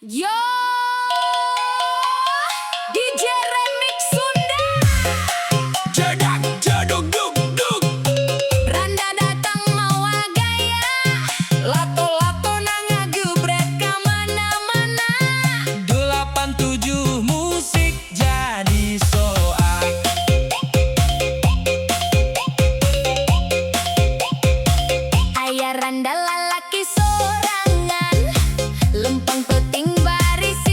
Yo, DJ Remix Sunda. Cedak, ceduk, duk, duk. Randa datang mawa gaya. Lato-lato nangagebret ka mana-mana. 87 musik jadi soak. Aya randa lalaki sorangan, lempeng peting barisi.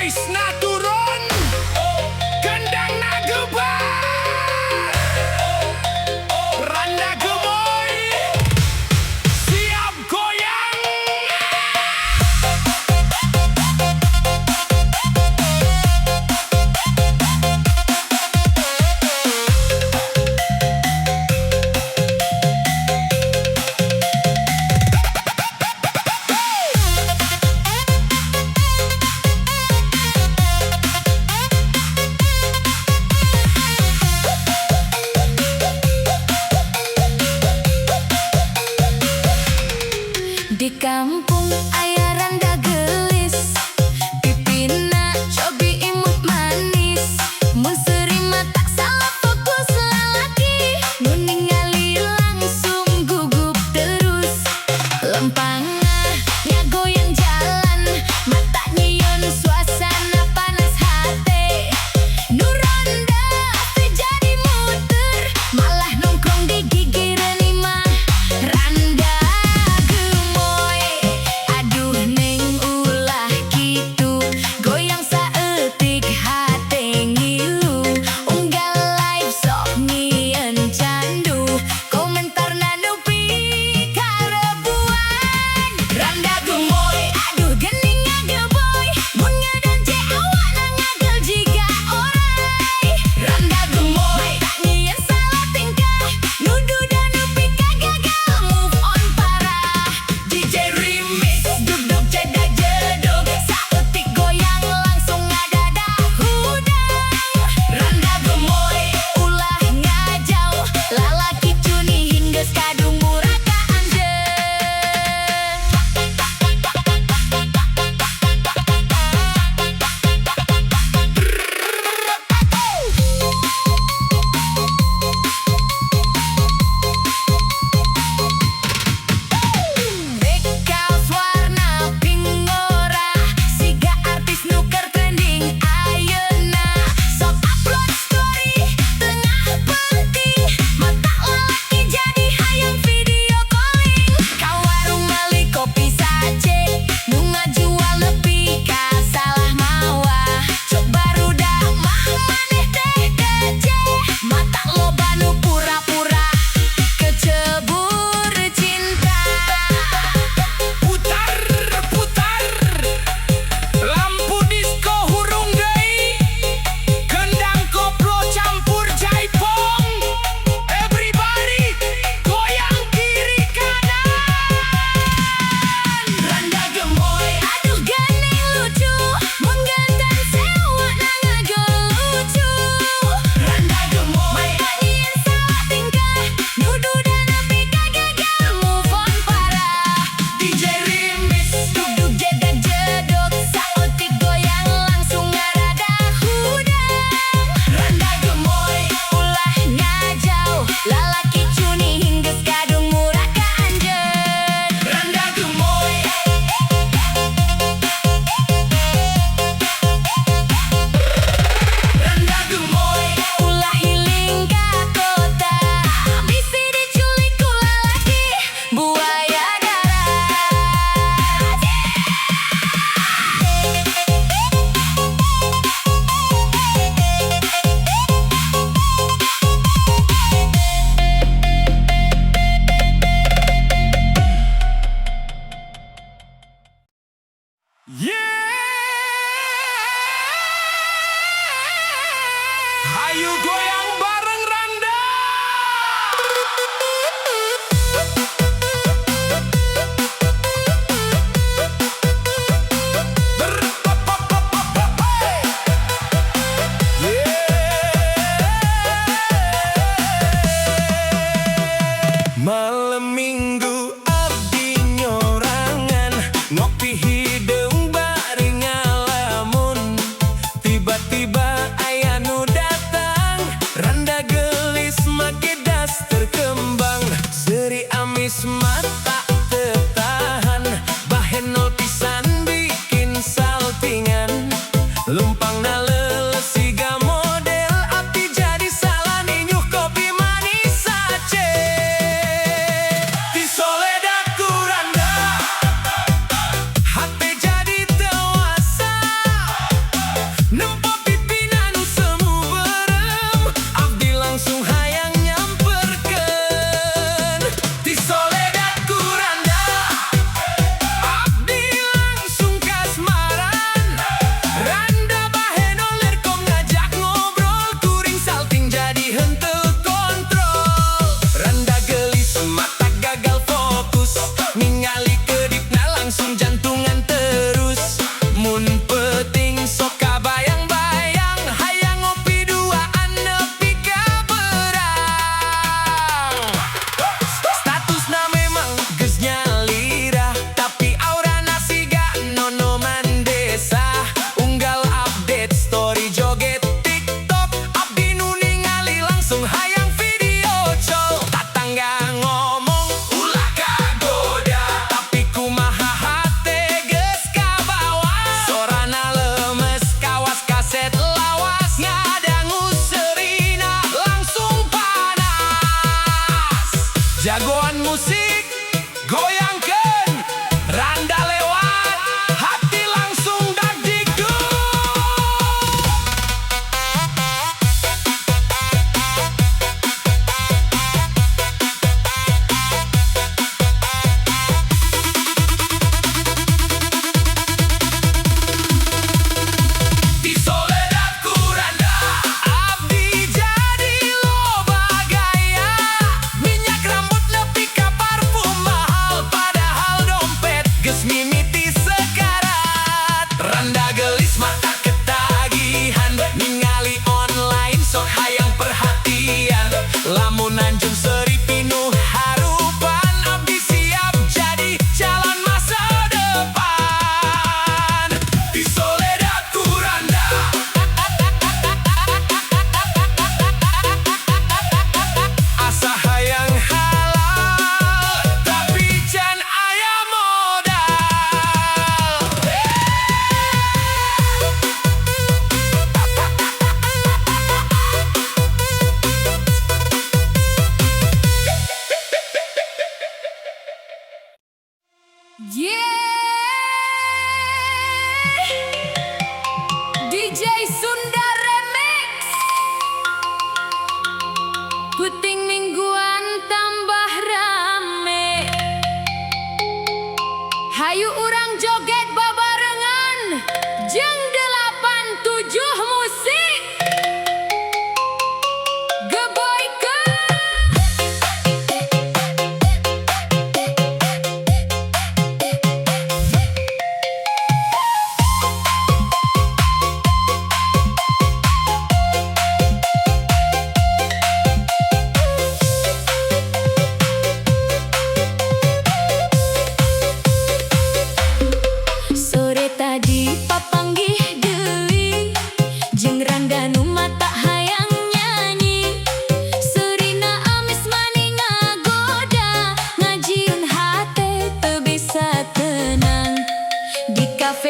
Boys na turun, kendang na gebar, randa gemoy, siap goyang. Di kampung aya randa gelis, pipina cobi imut manis. Mun seuring mata salah fokus lalaki, nu ningali langsung gugup terus. Lempangah ngagoyang jalan, mata nyieun suasana panas hate. Nu ronda teu jadi muter, malah nongkrong di gigireun imah randa. Aduh neng ulah kitu, goyang saeutik hate ngilu. Unggal live sok nyieun candu, komentarna nupi karebuan. Randa gemoy, aduh geuning ngageboy, mun ngadance awakna ngagel jiga oray. Randa gemoy, tak nyieun salah tingkah, nudu dan nupi kagagal move on parah. DJ Remix dugdug cedak jedug, saeutik goyang langsung ngadadak hudang. Randa gemoy ulah ngajau, lalaki cuni hinggeus kadung murah ka anjeun. Bekaos warna pink ngorah, siga artis nu keur trending ayeuna. Sok upload story tengah penting, mata lalaki jadi hayang video calling. Ka warung meuli kopi sace, nu ngajual nepi ka salah mawah. Cok barudak mah maneh teh kece, mata loba nu pura-pura kecebur cinta. Putar, putar, lampu disco hurung deui, kendang koplo campur jaipong. Everybody goyang kiri kanan. Randa gemoy, aduh geuning lucu, mun gandan sewakna ngagelucu. Randa gemoy, tak nyieun salah tingkah, nudu dan nepi kagagal move on parah. DJ Remix dugdug jedag jedug, saeutik goyang langsung ngaradak hudang. Randa gemoy ulah ngajau, lalaki cuni hinggeus kadung murah ka anjeun. Randa gemoy, randa gemoy, Ulah hiling ka kota, bisi diculik ku lalaki buaya darat. hayu goyang bareng Randa. Malam minggu abdi nyorangan, ngopi hideung bari ngalamun. Tiba-tiba aya nu datang,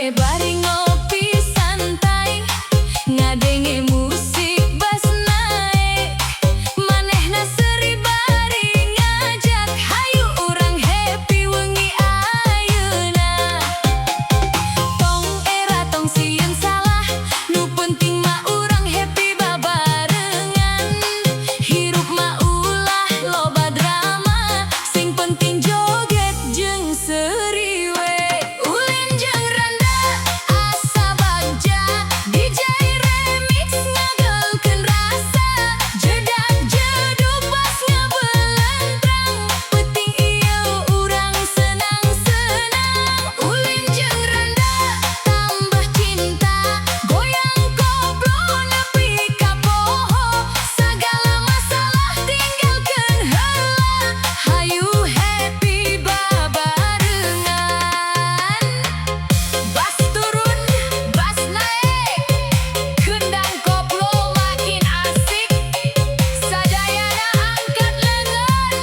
rame bari ngopi santai, ngadenge musik bas naik, manehna seri bari ngajak, hayu urang happy wengi ayeuna. Tong era tong sieun salah, nu penting mah urang happy babarengan. Hirup mah ulah loba drama, sing penting joget jeung seuri we. Ulin jeung randa asa bagja, DJ remix ngageulkeun rasa, jedak jeduk pas ngabelentrang, penting ieu urang senang-senang. Ulin jeung randa tambah cinta, goyang koplo nepi ka poho, sagala masalah tinggalkeun heula, hayu happy babarengan. Bas turun, bas naik, kendang koplo makin asik, sadayana angkat lengan,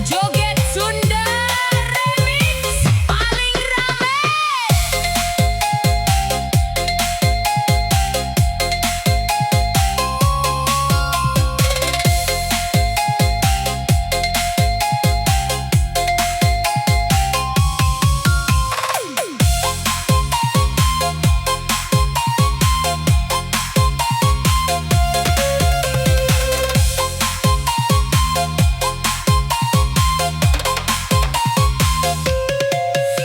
joget Sunda remix paling rame.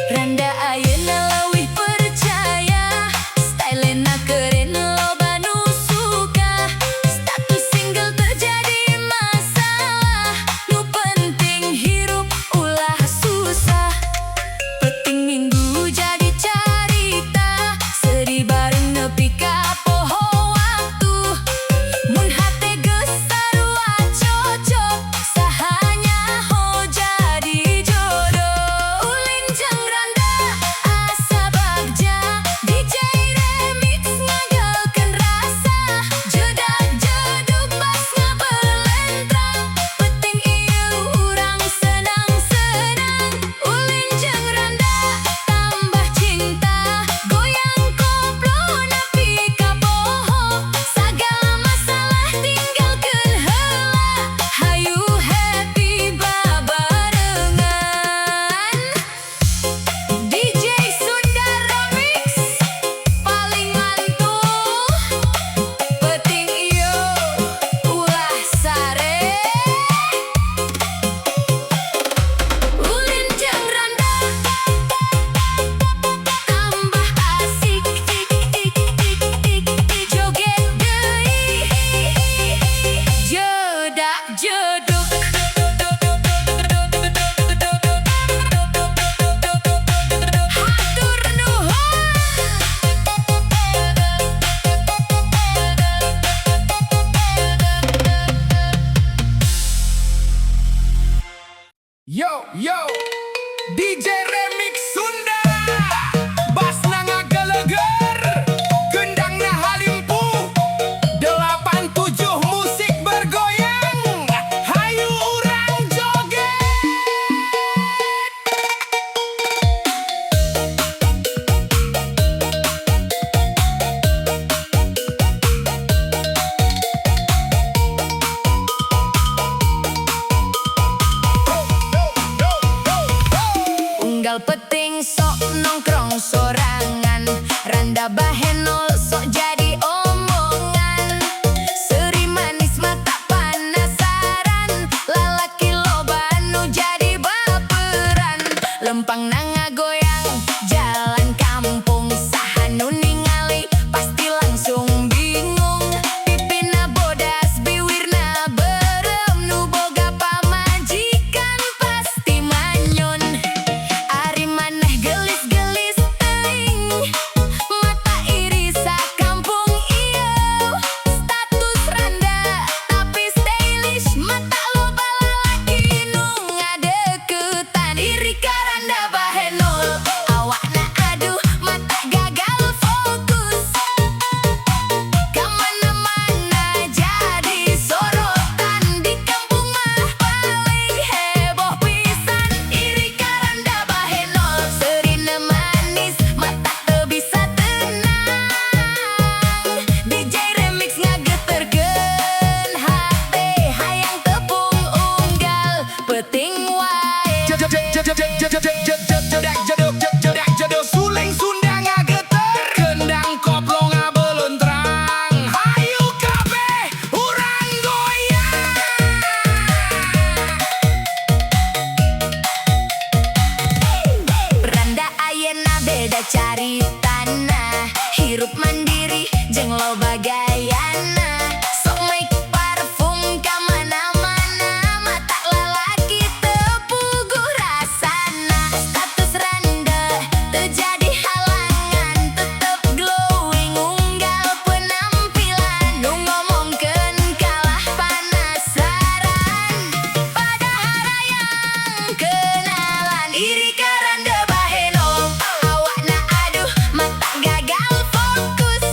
Randa ayeuna leuwih percaya, stylena keren loba nu suka, status single terjadi masalah, nu penting hirup ulah susah. Penting minggu jadi carita, sedih bareng nepi ka poho waktu, mun hate geus sarua cocok, sahanya ho jadi jodoh. Ulin jeung randa asa bagja, DJ remix ngageulkeun rasa, jedak jeduk pas ngabelentrang, penting ieu urang senang-senang. Ulin jeung randa tambah cinta, goyang koplo nepi ka poho, sagala masalah tinggalkeun heula, hayu happy babarengan. DJ Sunda remix paling mantul, penting ieu ulah sare. Ulin jeung randa tambah asik, joget deui, jedak jeduk. Hatur nuhun. Yo, DJ remix Sunda, basna ngageleger, gendangna halimpuh, 87 musik bergoyang, hayu urang joget. Unggal peting sok nongkrong sorangan, randa bahenol sok jadi omongan, seuri manis mata panasaran, lalaki loba nu jadi baperan, lempang nanga goyang jalan kampung, saha nu ningali pasti langsung bingung, pipina bodas biwirna berem, nu boga pamajikan pasti manyun. Ari maneh gelis-gelis teuing, mata hirup mandiri jeung loba gayana. Sok make parfum ka mana-mana, mata lalaki teu puguh rasana. Status rendah teu jadi halangan, tetep glowing unggal penampilan. Nu ngomongkeun kalah penasaran, pada harayang kenalan diri ka Randa Bahenol. Awakna aduh mata gagal fokus,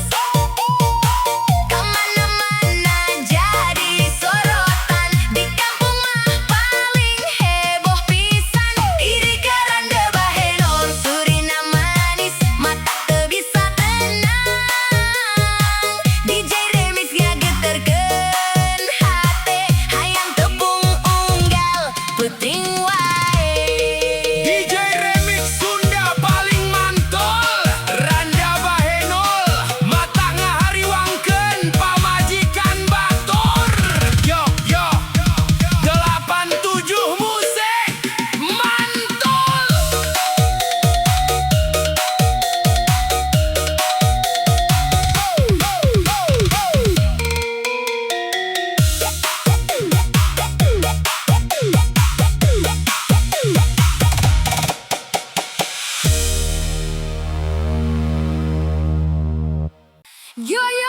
kemana-mana jadi sorotan. Di kampung mah paling heboh pisan, diri ka Randa Bahenol. Surinam manis mata teu bisa tenang, DJ Remix ngageterkeun hate, hayang tepung unggal peuting wae. DJ Remix Sunda paling mantul, Randa Bahenol mata ngahariwangkeun pamajikan batur. Yo yo 87 musik mantul. Yo yo